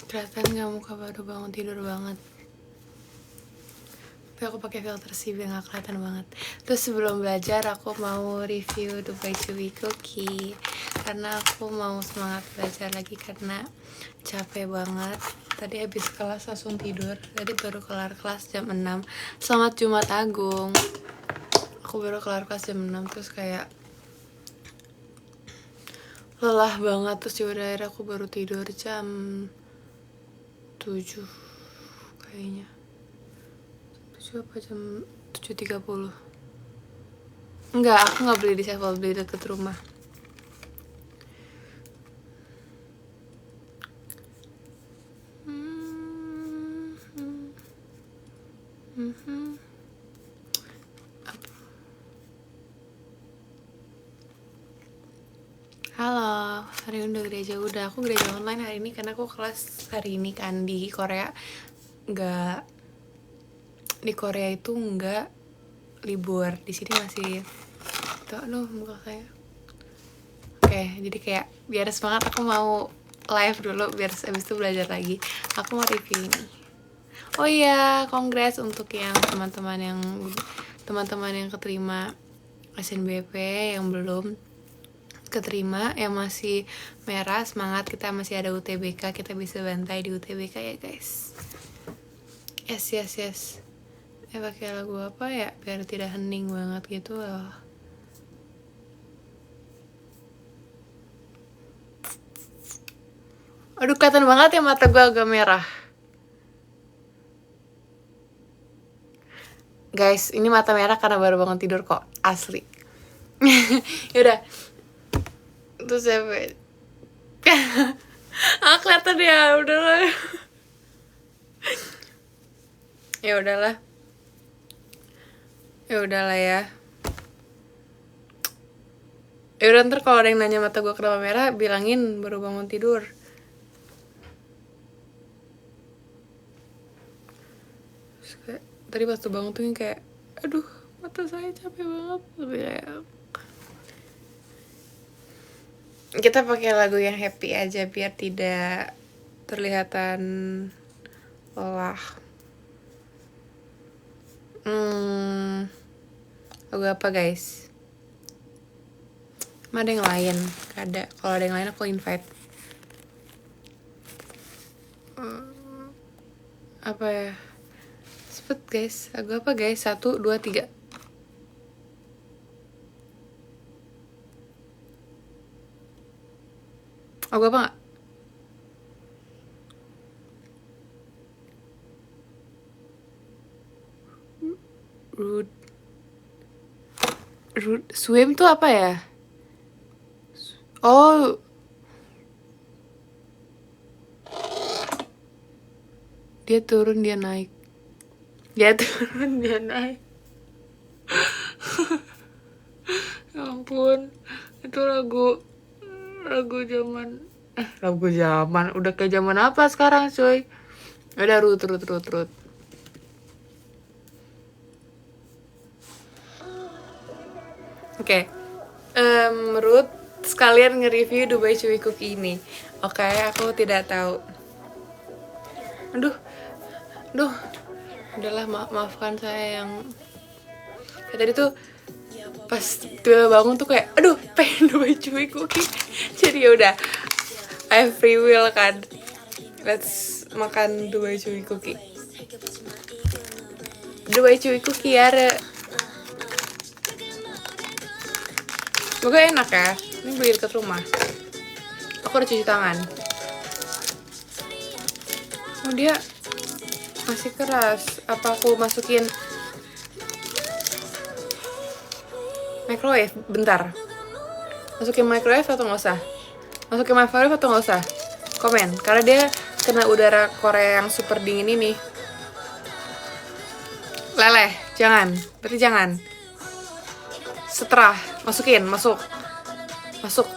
Kelihatan nggak muka baru bangun tidur banget? Tapi aku pakai filter sih biar nggak kelihatan banget. Terus sebelum belajar aku mau review Dubai Chewy Cookie karena aku mau semangat belajar lagi karena capek banget. Tadi habis kelas langsung tidur. Tadi baru kelar kelas jam 6. Selamat Jumat Agung. Aku baru kelar kelas jam 6 terus kayak lelah banget. Terus yaudah akhirnya aku baru tidur jam 7 kayaknya. 7 apa jam 7.30. Enggak, aku nggak beli di Sevel, beli deket rumah. Halo, hari ini udah gereja. Udah, aku gereja online hari ini karena aku kelas hari ini kan di Korea. Nggak, di Korea itu nggak libur. Di sini masih tuh, aduh muka saya. Oke, jadi kayak biar semangat aku mau live dulu biar abis itu belajar lagi. Aku mau review ini. Oh iya, congrats untuk yang teman-teman yang keterima SNBP, yang belum keterima, yang masih merah, semangat, kita masih ada UTBK, kita bisa bantai di UTBK ya guys. Yes. Pakai lagu apa ya biar tidak hening banget gitu loh. Aduh, kelihatan banget ya mata gue agak merah. Guys, ini mata merah karena baru bangun tidur kok, asli. Yaudah. Terus siapa? Kelihatan ya, udahlah. Ya udahlah ya. Ya udah, ntar kalau ada yang nanya mata gue kenapa merah, bilangin baru bangun tidur. Terus kayak, tadi pas tuh bangun tuh kayak, aduh mata saya capek banget. Tapi kayak, kita pakai lagu yang happy aja biar tidak terlihatan lelah. Lagu apa guys? Ada yang lain? Ada. Kalau ada yang lain aku invite. Apa ya? Cepet guys. Lagu apa guys? 1, 2, 3. Lagu apa nggak? Swim tuh apa ya? Oh, dia turun dia naik. Dia turun dia naik. Ya ampun, itu lagu zaman udah kayak zaman apa sekarang cuy. Udah Ruth. Oke. Ruth sekalian nge-review Dubai Chewy Cookie ini. Oke, aku tidak tahu. Aduh. Udahlah, maafkan saya yang kayak tadi tuh pas tiba bangun tuh kayak aduh pengen Dubai Chewy Cookie. Jadi yaudah, I free will kan. Let's makan Dubai Chewy Cookie. Dubai Chewy Cookie ya. Semoga enak ya. Ini beli dekat rumah. Aku udah cuci tangan. Oh, dia masih keras. Apa aku masukin microwave? Bentar. Masukin microwave atau nggak usah? Masukin microwave atau nggak usah? Komen. Karena dia kena udara Korea yang super dingin ini. Leleh, jangan. Berarti jangan. Setelah masuk,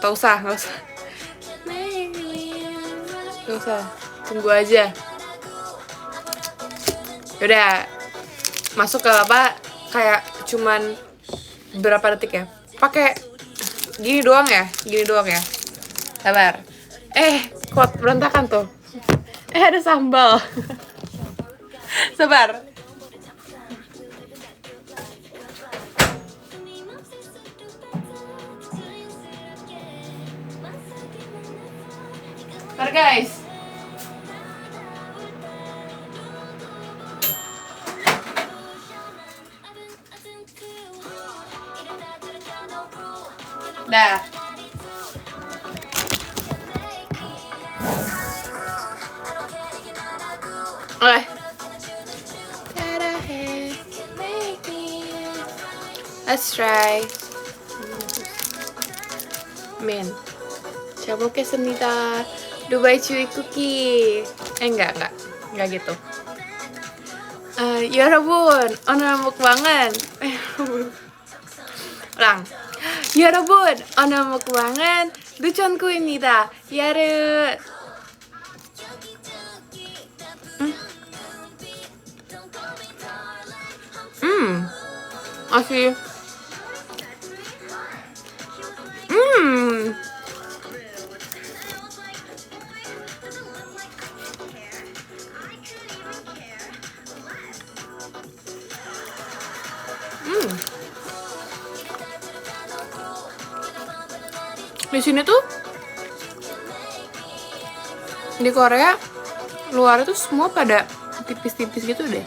tak usah. Gak usah, tunggu aja. Yaudah, masuk ke apa? Kayak cuman berapa detik ya? Pakai gini doang ya. Sabar. Kok berantakan tuh? Ada sambal. Sabar. Sabar guys. Dah. Oke. Let's try. Min. 잘 먹겠습니다. Dubai Chewy Cookie. enggak gitu. 여러분, 오늘 먹방은 ulang. 여러분, 오늘 먹방은 누천구입니다. 야르. masih di sini tuh di Korea luar tuh semua pada tipis-tipis gitu deh.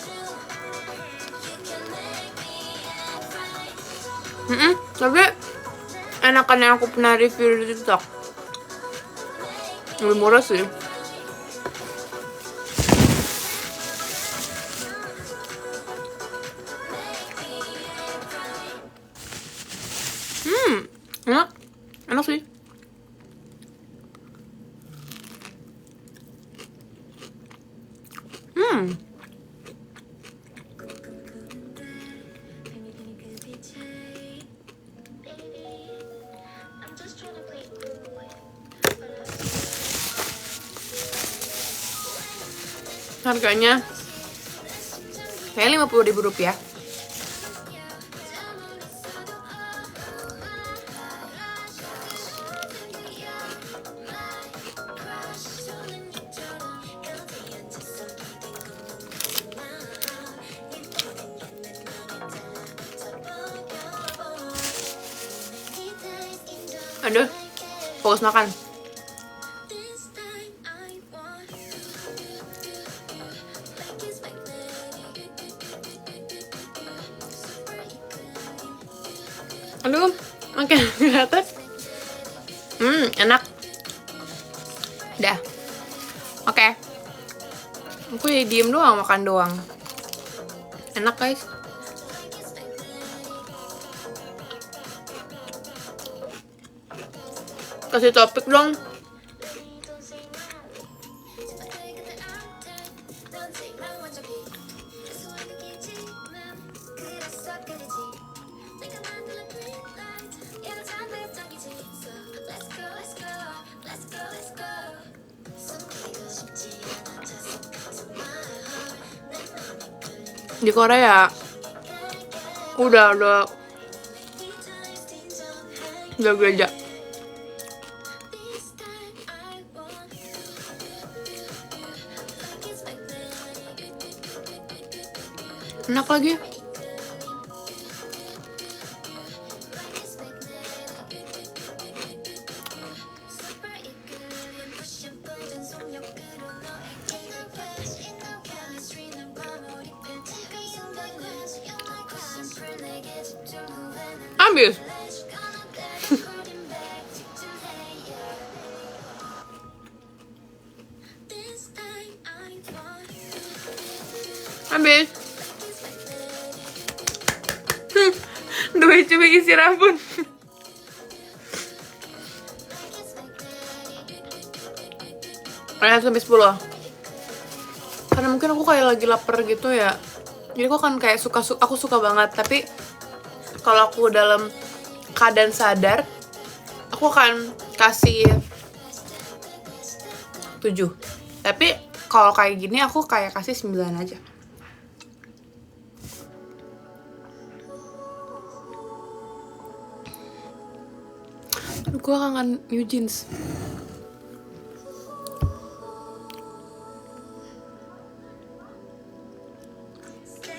Tapi enakan yang aku pernah review di TikTok. Lebih murah sih. Enak sih. Harganya kayak 50.000 rupiah. Aduh, fokus makan. Aduh, makin ke atas. Enak. Dah. Oke. Aku jadi diem doang, makan doang. Enak guys. Kasih topik dong. Di Korea udah gereja. Enak lagi. Habis. Habis. Duit cuma isi rambut. Sampai 10. Karena mungkin aku kayak lagi lapar gitu ya. Jadi aku kan kayak aku suka banget. Tapi kalau aku dalam keadaan sadar, aku akan kasih 7. Tapi kalau kayak gini aku kayak kasih 9 aja. Gue kangen New Jeans.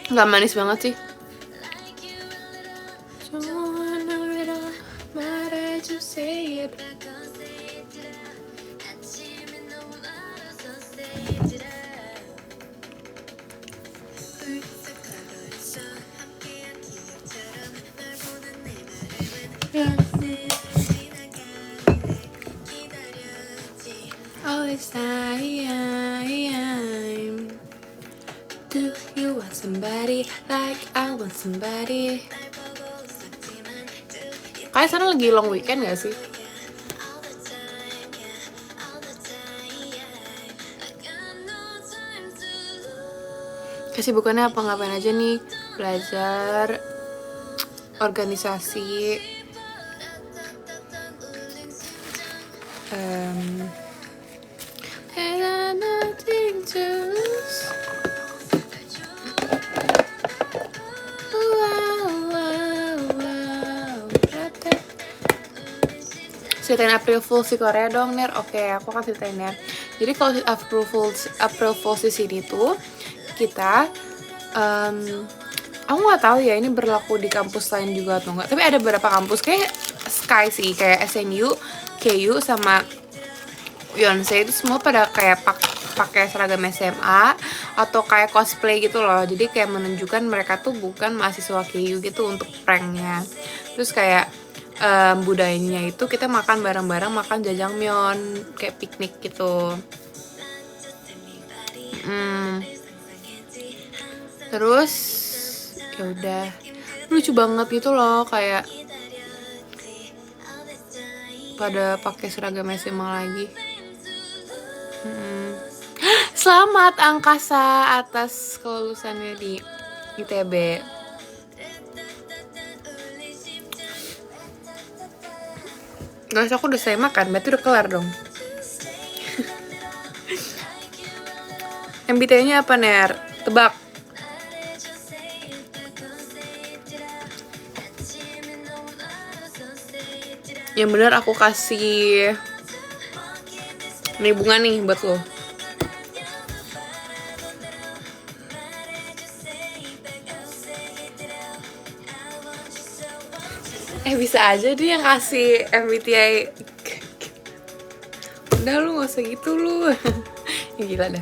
Nggak manis banget sih. Always do you want somebody like I want somebody? Kayak sana lagi long weekend gak sih? Kesibukannya apa, ngapain aja nih? Belajar, organisasi, nothing to lose. Ceritain April Fools di Korea dong, Ner. Oke, aku akan ceritain ya. Jadi kalau April Fools di sini tuh kita aku nggak tahu ya ini berlaku di kampus lain juga atau enggak, tapi ada beberapa kampus kayak Sky sih, kayak SNU, KU sama Yonsei itu semua pada kayak pakai seragam SMA atau kayak cosplay gitu loh. Jadi kayak menunjukkan mereka tuh bukan mahasiswa KU gitu untuk pranknya. Terus kayak budayanya itu kita makan bareng-bareng, makan jajangmyeon kayak piknik gitu. Terus ya udah lucu banget gitu loh, kayak pada pakai seragam SMA lagi. Selamat angkasa atas kelulusannya di ITB. Guys, aku udah selesai makan, berarti udah kelar dong. MBTI-nya apa, Ner? Tebak. Yang bener aku kasih ini bunga nih buat lo. Bisa aja dia yang kasih MBTI. Udah lu gak usah gitu lu. Gila dah.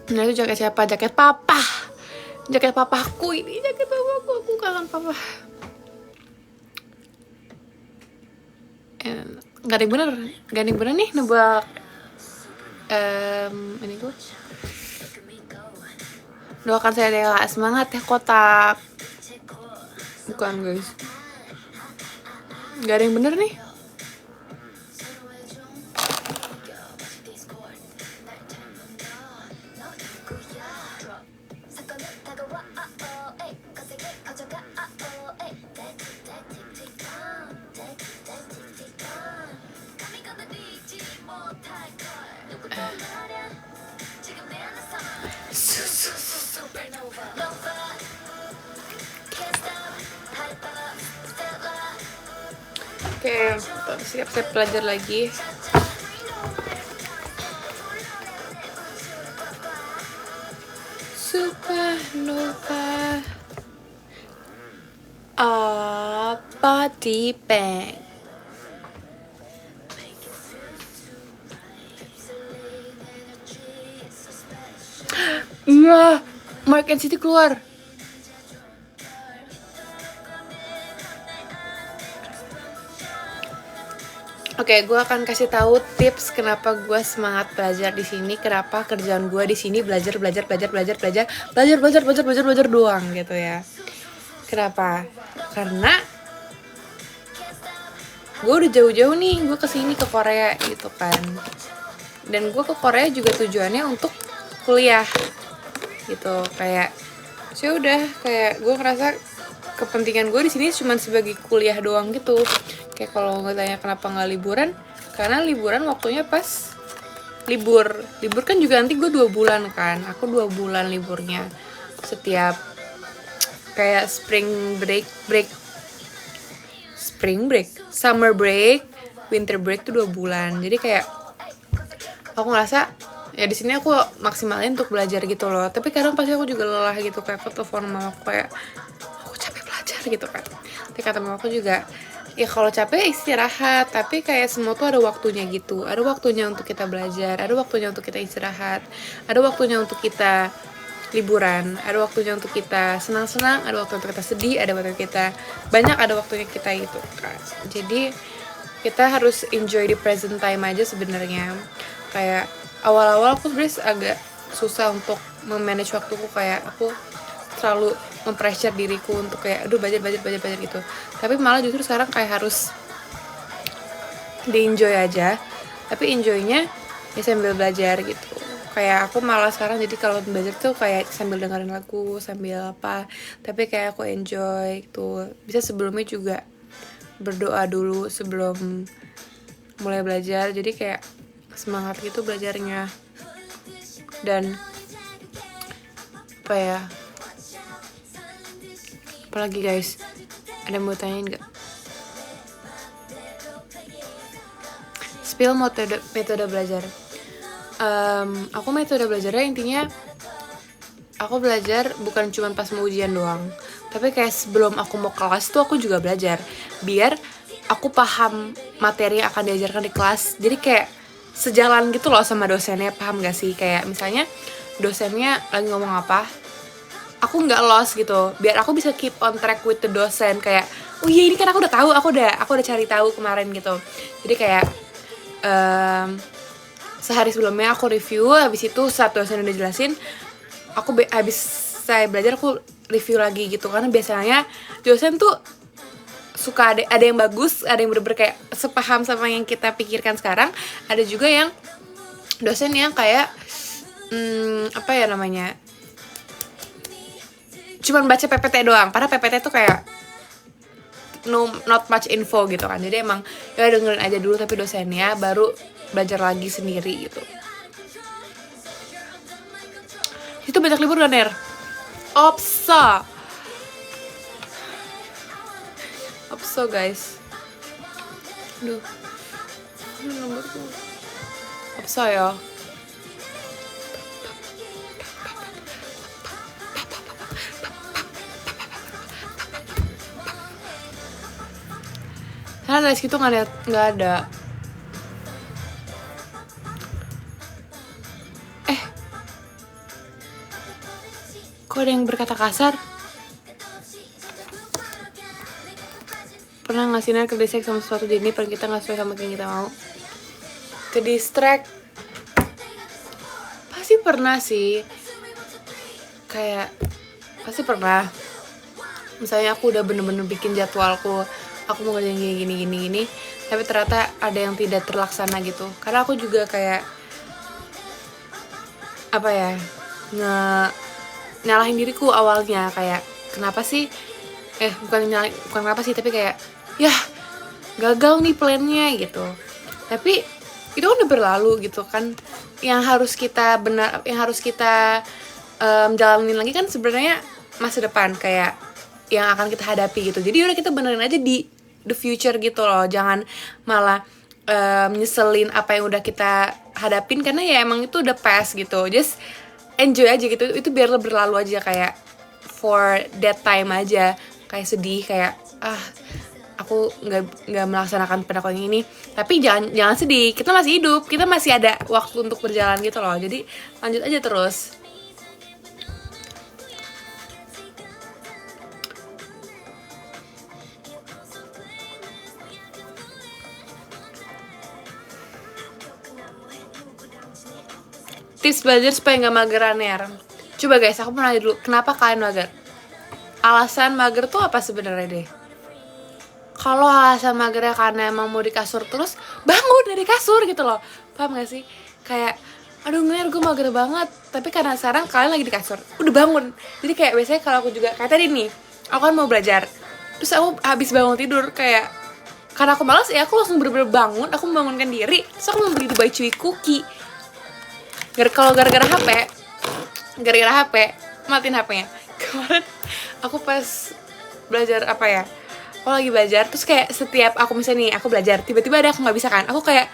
Nah itu jaket siapa? Jaket papa. Jaket papaku ini, jaket papaku. Aku kangen papa. Gak ada yang bener nih nebak ini gue. Doakan saya Dela, semangat ya kotak. Bukan guys, gak ada yang bener nih. Oke, siap-siap belajar lagi. Supernova apa di bank? Iya, Mark and City keluar. Oke, gue akan kasih tahu tips kenapa gue semangat belajar di sini, kenapa kerjaan gue di sini belajar doang gitu ya. Kenapa? Karena gue udah jauh-jauh nih, gue kesini ke Korea gitu kan. Dan gue ke Korea juga tujuannya untuk kuliah gitu, kayak udah kayak gue ngerasa kepentingan gue di sini cuma sebagai kuliah doang gitu. Kayak kalau nggak tanya kenapa nggak liburan, karena liburan waktunya pas libur kan juga nanti gue 2 bulan kan, aku 2 bulan liburnya setiap kayak spring break, summer break, winter break tuh 2 bulan. Jadi kayak aku ngerasa ya di sini aku maksimalin untuk belajar gitu loh. Tapi kadang pasti aku juga lelah gitu, kayak aku telepon mama aku kayak aku capek belajar gitu kan. Tapi kata mama aku juga ya kalau capek istirahat, tapi kayak semua tuh ada waktunya gitu. Ada waktunya untuk kita belajar, ada waktunya untuk kita istirahat, ada waktunya untuk kita liburan, ada waktunya untuk kita senang-senang, ada waktu untuk kita sedih, ada waktu kita banyak, ada waktunya kita gitu kan. Jadi kita harus enjoy di present time aja sebenarnya. Kayak awal-awal aku sebenarnya agak susah untuk memanage waktuku, kayak aku terlalu mempressure diriku untuk kayak aduh belajar gitu. Tapi malah justru sekarang kayak harus di enjoy aja, tapi enjoynya ya sambil belajar gitu. Kayak aku malah sekarang jadi kalau belajar tuh kayak sambil dengerin lagu, sambil apa, tapi kayak aku enjoy gitu. Bisa sebelumnya juga berdoa dulu sebelum mulai belajar, jadi kayak semangat gitu belajarnya. Dan apa ya, apalagi guys, ada yang mau tanyain gak? Spill metode belajar. Aku metode belajarnya intinya aku belajar bukan cuma pas mau ujian doang, tapi kayak sebelum aku mau kelas tuh aku juga belajar biar aku paham materi yang akan diajarkan di kelas. Jadi kayak sejalan gitu loh sama dosennya, paham gak sih? Kayak misalnya dosennya lagi ngomong apa, aku nggak lost gitu, biar aku bisa keep on track with the dosen. Kayak oh iya ini kan aku udah tahu, aku udah cari tahu kemarin gitu. Jadi kayak sehari sebelumnya aku review, habis itu saat dosen udah jelasin, aku habis saya belajar aku review lagi gitu. Karena biasanya dosen tuh suka ada yang bagus, ada yang bener-bener kayak sepaham sama yang kita pikirkan sekarang. Ada juga yang dosen yang kayak apa ya namanya, cuman baca PPT doang, padahal PPT tuh kayak not much info gitu kan. Jadi emang ya dengerin aja dulu, tapi dosennya baru belajar lagi sendiri gitu. Itu banyak libur gak, Ner? Opso guys. Aduh, nomorku Opso ya. Karena guys gitu nggak ada. Kok ada yang berkata kasar? Pernah nggak sih Ner ke distract sama sesuatu jadi pernah kita nggak sesuai sama yang kita mau? Ke distract pasti pernah sih. Kayak pasti pernah. Misalnya aku udah bener-bener bikin jadwalku, aku mau ngerjain gini, tapi ternyata ada yang tidak terlaksana gitu. Karena aku juga kayak apa ya, nyalahin diriku awalnya, kayak kenapa sih bukan kenapa sih, tapi kayak ya gagal nih plannya gitu. Tapi itu kan udah berlalu gitu kan. Yang harus kita jalanin lagi kan sebenarnya masa depan, kayak yang akan kita hadapi gitu. Jadi udah kita benerin aja di the future gitu loh. Jangan malah nyeselin apa yang udah kita hadapin, karena ya emang itu udah past gitu. Just enjoy aja gitu, itu biar berlalu aja, kayak for that time aja. Kayak sedih, kayak aku nggak melaksanakan pendakwaan yang ini, tapi jangan sedih, kita masih hidup, kita masih ada waktu untuk berjalan gitu loh. Jadi lanjut aja terus. Tips belajar supaya nggak mageran ya. Coba guys, aku mau nanya dulu, kenapa kalian mager? Alasan mager tuh apa sebenarnya deh? Kalau alasan magernya karena emang mau di kasur terus, bangun dari kasur gitu loh, paham gak sih? Kayak aduh Ner, gue mager banget, tapi karena sekarang kalian lagi di kasur, udah bangun. Jadi kayak biasanya kalau aku juga kayak tadi nih, aku kan mau belajar, terus aku habis bangun tidur, kayak karena aku malas ya aku langsung bener-bener bangun, aku membangunkan diri, terus aku membeli Dubai Chewy cookie. Kalau gara-gara HP, matiin HP-nya. Kemarin aku pas belajar apa ya, aku lagi belajar, terus kayak setiap aku misalnya nih aku belajar, tiba-tiba ada aku nggak bisa kan, aku kayak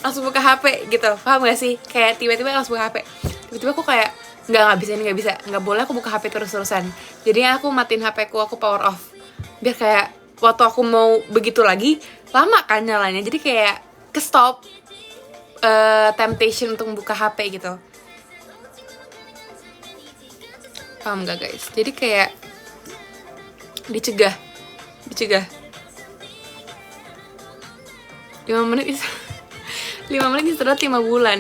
langsung buka HP gitu, paham gak sih? Kayak tiba-tiba langsung buka HP, tiba-tiba aku kayak nggak bisa, ini nggak bisa, nggak boleh aku buka HP terus-terusan. Jadi aku matiin HP aku power off, biar kayak waktu aku mau begitu lagi lama kan nyalanya, jadi kayak ke stop temptation untuk buka HP gitu, paham gak guys? Jadi kayak dicegah 5 menit 5 menit istirahat 5 bulan.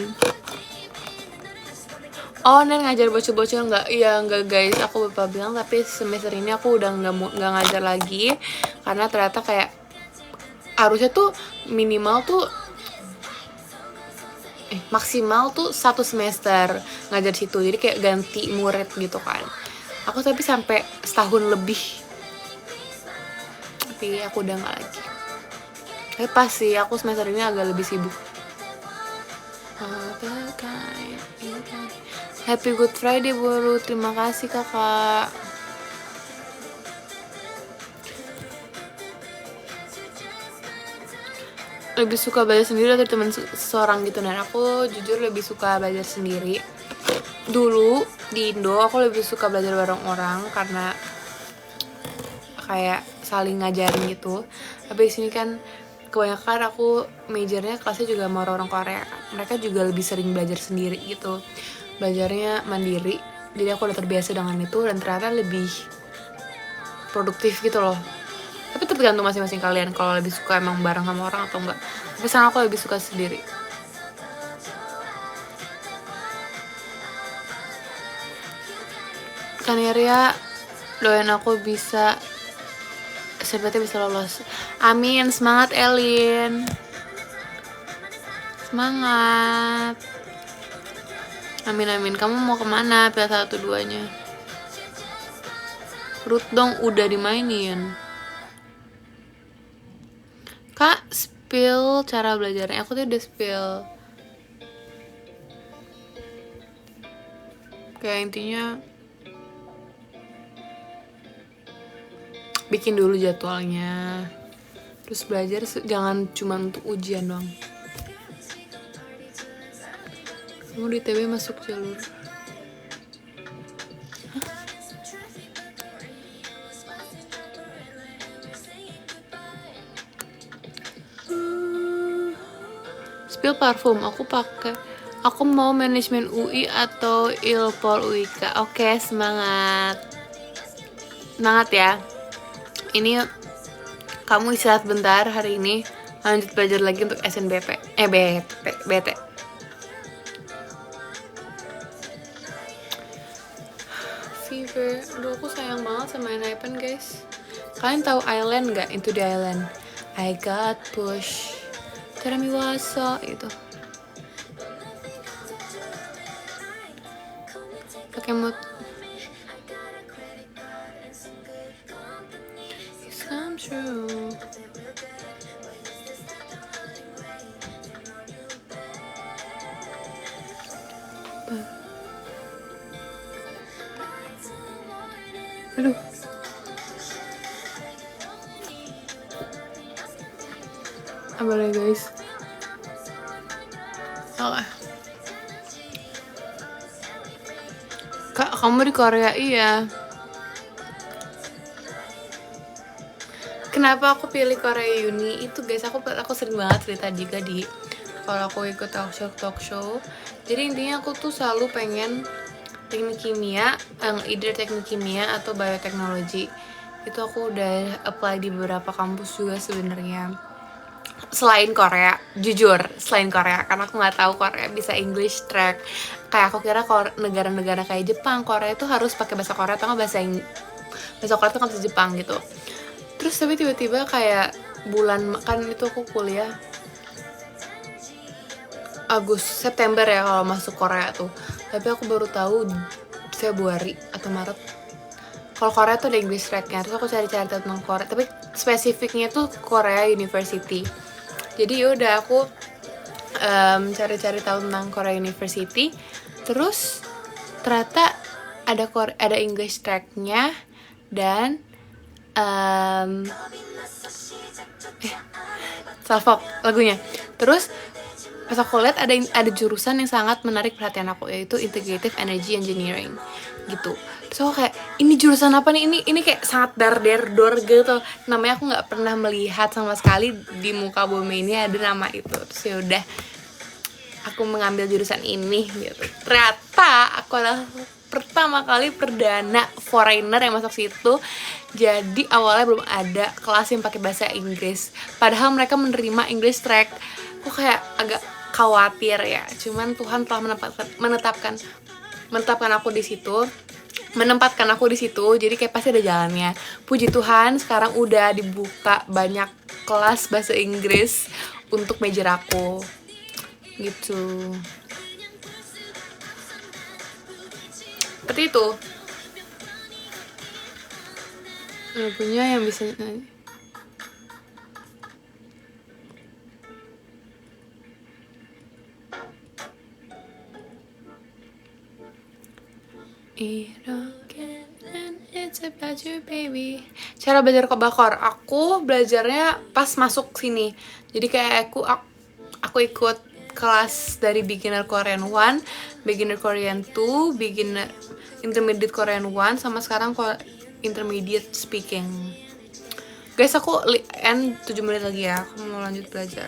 Oh, Nen ngajar bocil-bocil nggak? Iya nggak guys, aku lupa bilang, tapi semester ini aku udah nggak ngajar lagi karena ternyata kayak harusnya tuh minimal tuh maksimal tuh 1 semester ngajar situ, jadi kayak ganti murid gitu kan. Aku tapi sampai setahun lebih, tapi aku udah nggak lagi. Tapi pas sih aku semester ini agak lebih sibuk. Happy Good Friday Boru, terima kasih kakak. Lebih suka belajar sendiri atau teman seseorang gitu? Dan aku jujur lebih suka belajar sendiri. Dulu di Indo aku lebih suka belajar bareng orang karena kayak saling ngajarin gitu. Tapi di sini kan kebanyakan aku majornya kelasnya juga sama orang Korea. Mereka juga lebih sering belajar sendiri gitu, belajarnya mandiri. Jadi aku udah terbiasa dengan itu dan ternyata lebih produktif gitu loh. Tapi tergantung masing-masing kalian kalau lebih suka emang bareng sama orang atau enggak. Tapi sekarang aku lebih suka sendiri. Kaneria, doain aku bisa SNMPTN bisa lolos. Amin, semangat Elin. Semangat. Amin. Kamu mau kemana? Pilih 1-2-nya. Root dong udah dimainin. Kak, spill cara belajarnya. Aku tuh udah spill. Kayak intinya bikin dulu jadwalnya. Terus belajar jangan cuma untuk ujian doang. Kamu di TB masuk jalur. Spill parfum, aku mau manajemen UI atau Ilpol UIK. Oke, semangat ya. Ini kamu istirahat bentar hari ini, lanjut belajar lagi untuk SNBP BT. Fever, aduh aku sayang banget sama Enhypen guys. Kalian tahu Island nggak? Into the Island. I got push Teramiwasa itu. Pakai mood. It's come true. Aduh. Apa lagi guys? Salah. Kak, kamu di Korea? Iya. Kenapa aku pilih Korea Uni? Itu guys, aku sering banget cerita juga di kalau aku ikut talk show. Jadi intinya aku tuh selalu pengen teknik kimia, either teknik kimia atau bioteknologi. Itu aku udah apply di beberapa kampus juga sebenarnya. Selain Korea, jujur selain Korea, karena aku nggak tahu Korea bisa English track. Kayak aku kira negara-negara kayak Jepang, Korea itu harus pakai bahasa Korea atau nggak bahasa Korea itu nggak bisa Jepang gitu. Terus tapi tiba-tiba kayak bulan kan itu aku kuliah September ya kalau masuk Korea tuh. Tapi aku baru tahu Februari atau Maret kalau Korea tuh ada English tracknya. Terus aku cari-cari tentang Korea, tapi spesifiknya tuh Korea University. Jadi yaudah aku cari-cari tahu tentang Korea University. Terus ternyata ada English tracknya dan Salfok lagunya. Terus pas aku lihat ada jurusan yang sangat menarik perhatian aku, yaitu Integrative Energy Engineering gitu. Terus aku kayak, ini jurusan apa nih, ini kayak sangat dor gitu, namanya aku nggak pernah melihat sama sekali di muka bumi ini ada nama itu. Terus ya udah aku mengambil jurusan ini gitu. Ternyata aku adalah pertama kali perdana foreigner yang masuk situ. Jadi awalnya belum ada kelas yang pakai bahasa Inggris, padahal mereka menerima English track. Aku kayak agak khawatir ya, cuman Tuhan telah menetapkan aku di situ, menempatkan aku di situ. Jadi kayak pasti ada jalannya. Puji Tuhan sekarang udah dibuka banyak kelas bahasa Inggris untuk major aku gitu. Seperti itu lagunya yang bisa It's about you, baby. Cara belajar bakor, aku belajarnya pas masuk sini. Jadi kayak aku ikut kelas dari beginner Korean 1, beginner Korean 2, beginner intermediate Korean 1, sama sekarang intermediate speaking. Guys, aku end 7 menit lagi ya. Aku mau lanjut belajar.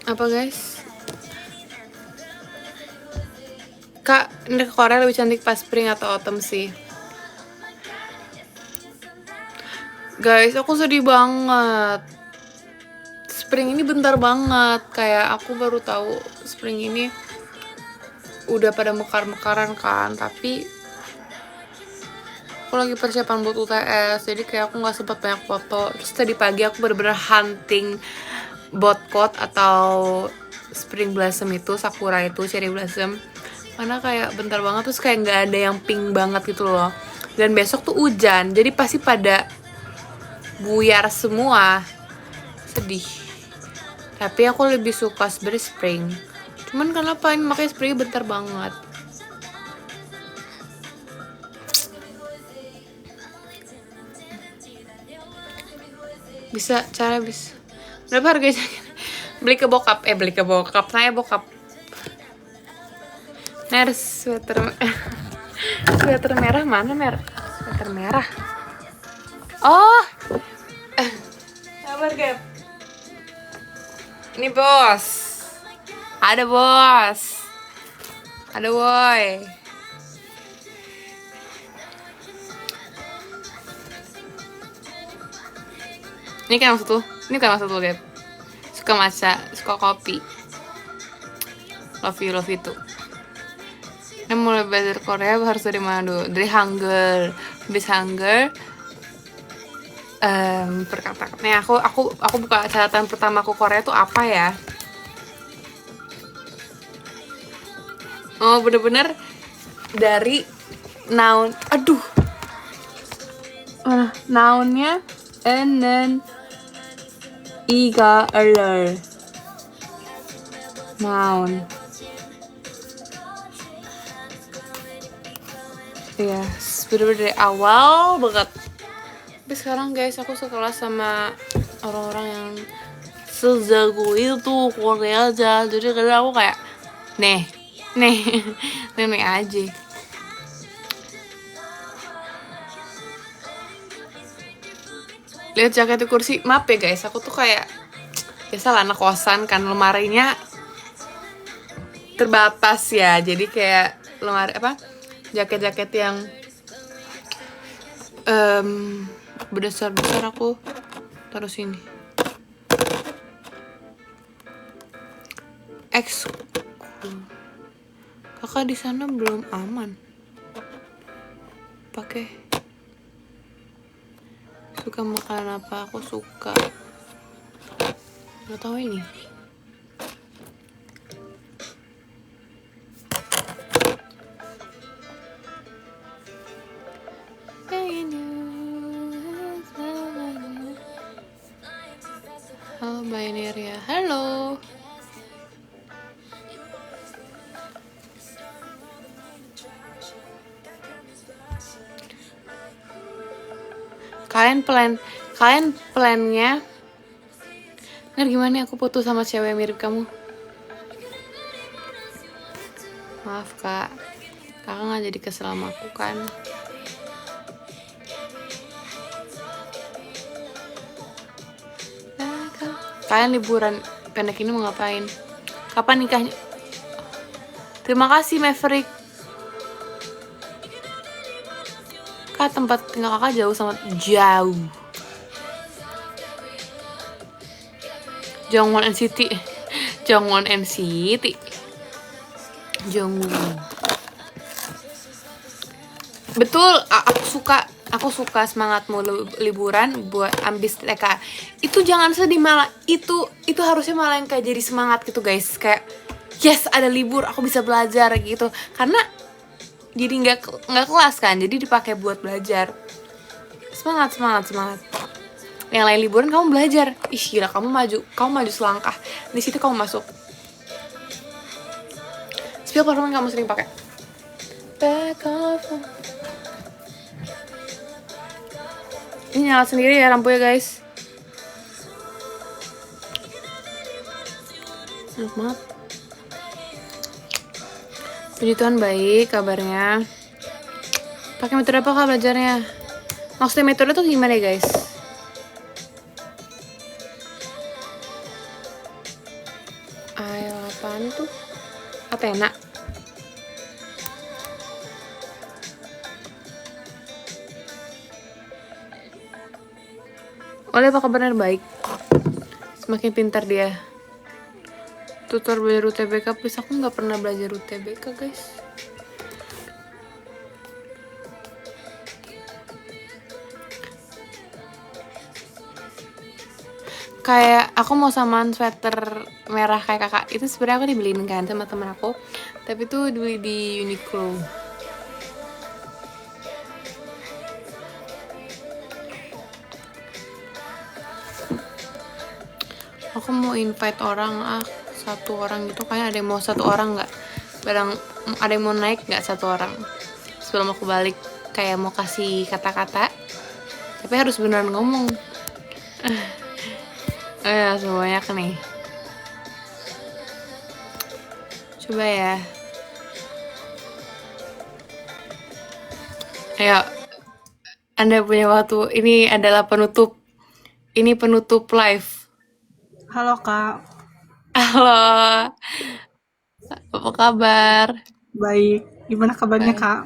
Apa guys? Kak, ini Korea lebih cantik pas spring atau autumn sih? Guys, aku sedih banget. Spring ini bentar banget. Kayak aku baru tahu spring ini udah pada mekar-mekaran kan. Tapi aku lagi persiapan buat UTS, jadi kayak aku nggak sempet banyak foto. Terus tadi pagi aku bener-bener hunting botkot atau spring blossom itu, sakura itu, cherry blossom, karena kayak bentar banget. Terus kayak nggak ada yang pink banget gitu loh. Dan besok tuh hujan, jadi pasti pada buyar semua. Sedih. Tapi aku lebih suka spring. Cuman kenapa ini makanya spring bentar banget. Bisa berapa harganya? Beli ke bokap, saya bokap. Sweater sweater merah mana, sweater merah. Oh, sabar Gap. Ini bos. Ada boy. Ini kan maksud lu Gap. Suka matcha, suka kopi. Love you tuh. Ini mulai belajar Korea harus dari mana dulu? Dari Hangul. Habis Hangul, perkataan. Nih aku buka catatan pertamaku Korea tuh apa ya? Oh, bener-bener dari noun. Aduh. Nounnya and then iga alert. Noun. Yes, bener-bener dari awal banget. Tapi sekarang guys, aku sekelas sama orang-orang yang sejago itu Korea aja. Jadi kadang aku kayak nih aja. Lihat jaket di kursi. Maaf ya guys, aku tuh kayak biasalah anak kosan kan, lemarinya terbatas ya. Jadi kayak lemari jaket-jaket yang besar aku taruh sini. Kakak di sana belum aman. Pakai suka makan apa? Aku suka. Nggak tahu ini. Halo Mbak Neria, halo. Kalian plannya ntar gimana aku putus sama cewek mirip kamu? Maaf kak, kakak nggak jadi kesel sama aku kan? Kalian liburan pendek ini mau ngapain? Kapan nikahnya? Terima kasih Maverick. Kak, tempat tinggal kakak jauh sama jauh. Jongwon NCT. Jongwon NCT. Jongwon. Betul, aku suka semangatmu liburan buat ambis TK. Itu jangan sedih, malah itu harusnya malah yang kayak jadi semangat gitu guys. Kayak yes, ada libur, aku bisa belajar gitu. Karena jadi nggak kelas kan, jadi dipakai buat belajar. Semangat. Yang lain liburan kamu belajar. Ih gila, kamu maju selangkah. Di situ kamu masuk. Spill parfum kamu sering pakai. Back off. Ini nyala sendiri ya lampunya guys. Enak banget. Puji Tuhan baik kabarnya. Pakai metode apa kak belajarnya? Maksudnya metode tuh gimana ya guys? Apaan tuh? Athena. Oleh apa kabarnya baik? Semakin pintar dia. Tutor belajar UTBK, please. Aku nggak pernah belajar UTBK guys. Kayak aku mau samaan sweater merah kayak kakak. Itu sebenarnya aku dibeliin kan sama temen aku. Tapi itu dibeli di Uniqlo. Aku mau invite orang, satu orang gitu. Kayak ada yang mau satu orang nggak? Ada yang mau naik nggak satu orang? Sebelum aku balik, kayak mau kasih kata-kata. Tapi harus beneran ngomong. Semuanya kan nih. Coba ya. Ayo. Anda punya waktu. Ini adalah penutup. Ini penutup live. Halo Kak, Halo. Apa kabar? baik. Gimana kabarnya Baik. Kak?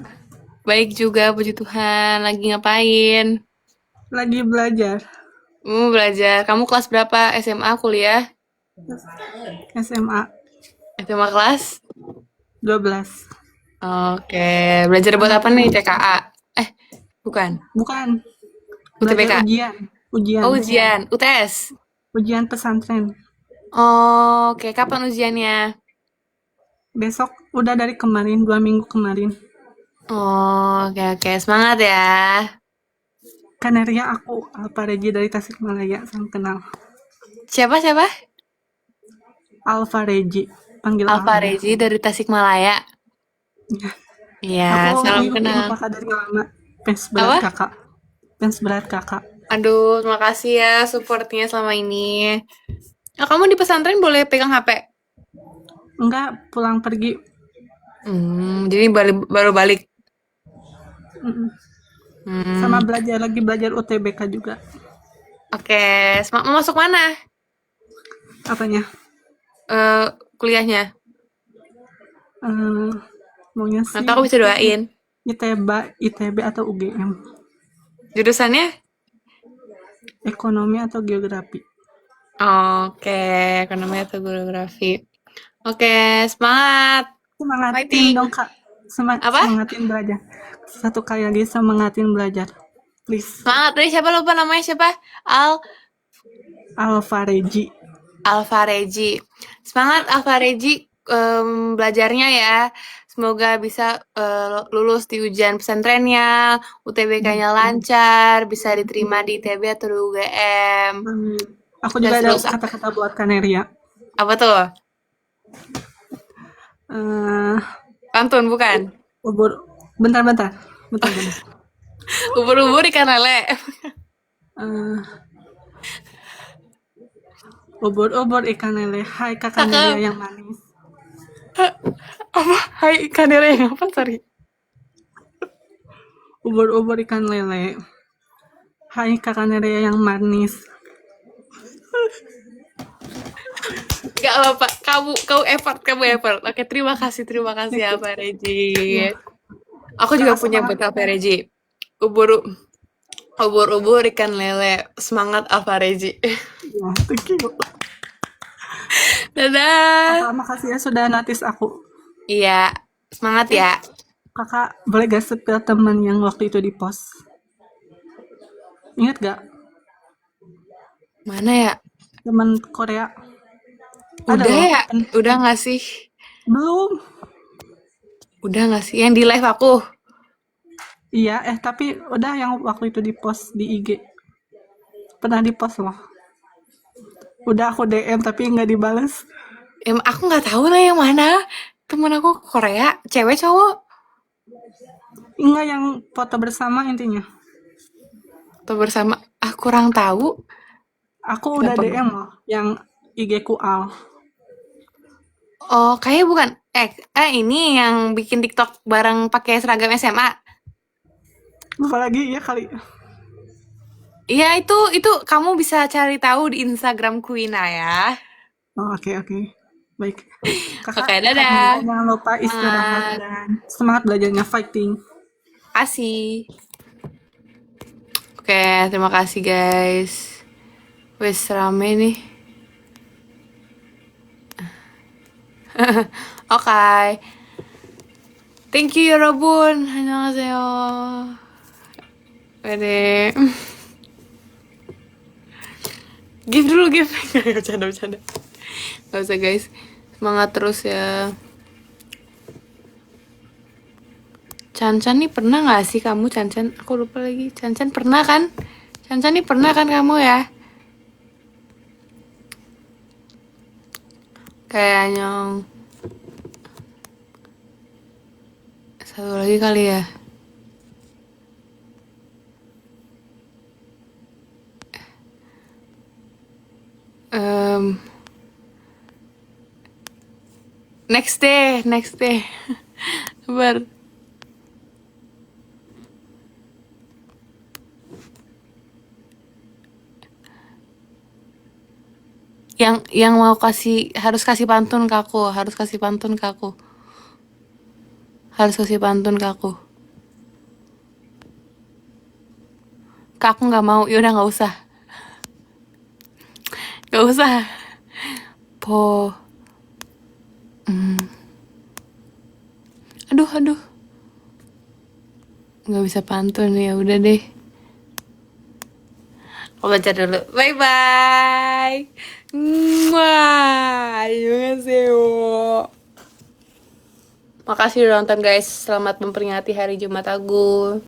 Baik juga, puji Tuhan. Lagi ngapain? Lagi belajar Belajar. Kamu kelas berapa? SMA, kuliah? SMA SMA kelas? 12. Oke. Belajar buat apa nih? TKA? Bukan. Bukan, belajar UTBK? ujian. Ujian. Oh, ujian. UTS? Ujian pesantren. Oke. Kapan ujiannya? Besok udah dari kemarin, 2 minggu kemarin. Oke. Semangat ya. Kaneria aku, Alfa Regi dari Tasikmalaya, salam kenal. Siapa? Alfa Regi, panggil Alfa Al aja. Regi dari Tasikmalaya. Iya, Aku salam ngikutin kenal. Kakak dari lama. Fans berat Apa? Kakak. Fans berat Kakak. Aduh, terima kasih ya supportnya selama ini. Kamu di pesantren boleh pegang HP? Enggak, pulang pergi. Jadi baru balik. Mm-mm. Hmm, Sama lagi belajar UTBK juga. Oke. Mau masuk mana? Apanya? Kuliahnya? Maunya sih Atau aku bisa doain. ITB atau UGM, Jurusannya? ekonomi atau geografi. Oke, ekonomi atau geografi. Oke, semangat. Semangatin Fighting. dong Kak, Apa? semangatin belajar. Satu kali lagi, semangatin belajar, please. Semangat. Tadi siapa, lupa namanya siapa? Alfa Regi. Alfa Regi. Semangat Alfa Regi, belajarnya ya. Semoga bisa lulus di ujian pesantrennya, UTBK-nya lancar, bisa diterima di ITB atau di UGM. Amin. Aku Dan juga ada terus kata-kata buat Kaneria. apa tuh? Eh, Pantun bukan? bentar. Ubur-ubur ikan lele. Eh, ubur-ubur ikan lele. Hai kakak Nelia Cakep. yang manis. Apa? Hai ikan lele yang apa? Sorry. Ubur-ubur ikan lele. Hai kakak Nelia yang manis. Gak apa-apa. Kamu effort, kamu effort. Oke, terima kasih ya, Pak Reji. Ya, Aku juga kakak punya semangat buat ya. Pak Reji. Ubur ubur ikan lele. Semangat Alfa Reji. Ya, thank you. Dadah. Kakak makasih ya sudah notice aku. Iya, semangat Eh, ya. kakak boleh gak spill teman yang waktu itu di pos? Ingat gak? Mana ya? Teman Korea. Ada Udah loh. ya? Udah gak sih? Belum. Udah gak sih? Yang di live aku? Iya, tapi udah yang waktu itu di post di IG. Pernah di post loh. Udah aku DM tapi nggak dibales. Aku nggak tahu lah yang mana. Temen aku Korea, cewek cowok. Enggak yang foto bersama intinya. Atau bersama. Ah, kurang tahu. Aku udah Kenapa? DM loh yang IG ku Al. Oh, kayaknya bukan. Ini yang bikin TikTok bareng pakai seragam SMA. Lupa lagi ya kali. Iya, itu kamu bisa cari tahu di Instagram Quina ya. Oh, oke. Baik. Kakak, Oke, Kak dadah. jangan lupa istirahat Semangat. dan semangat belajarnya fighting. Kasih. Oke, terima kasih guys. Wes rame nih. Oke. Thank you 여러분. 안녕하세요. Wede. Give dulu, give. Bercanda. Gak usah guys. Semangat terus ya. Chan nih pernah gak sih kamu Chan? Aku lupa lagi. Chan pernah kan? Chan nih pernah kan kamu ya? Kayak nyong. Satu lagi kali ya. Em, next day. Sabar. Yang mau harus kasih pantun ke aku, harus kasih pantun ke aku. Kak, aku nggak mau. Yaudah nggak usah. Nggak usah. Po. Aduh. Nggak bisa pantun ya. Udah deh. Aku baca dulu. Bye bye. Annyeonghaseyo. Makasih udah nonton guys. Selamat memperingati Hari Jumat Agung.